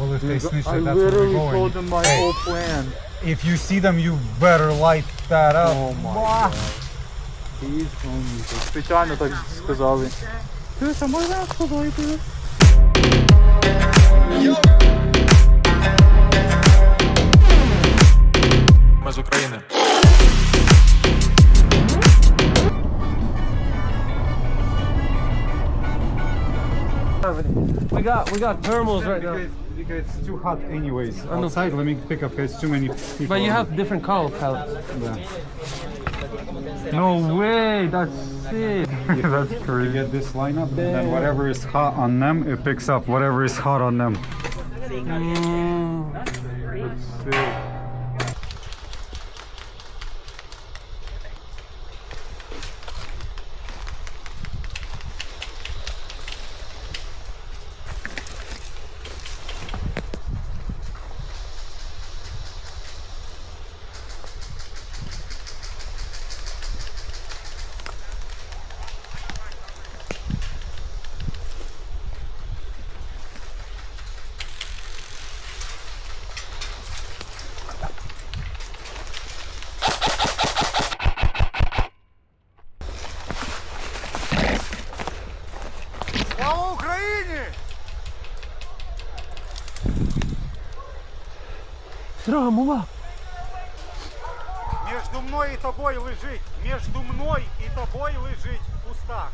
Well, if they snitch I that, that's where we're literally going. told them my Hey, whole plan. if you see them, you better light that up. Oh my god. He's only специально так сказали. Чуєш, а можна з тобою піти? Ми з України. We got thermals right now. Because it's too hot anyways. Outside, let me pick up. It's too many people. But you have different color palettes. Yeah. No way, that's sick. That's crazy. You get this lineup, and then whatever is hot on them, it picks up whatever is hot on them. That's sick. Слава Україні! Серега, мова. Между мною і тобою лежить. Между мною і тобою лежить в кустах.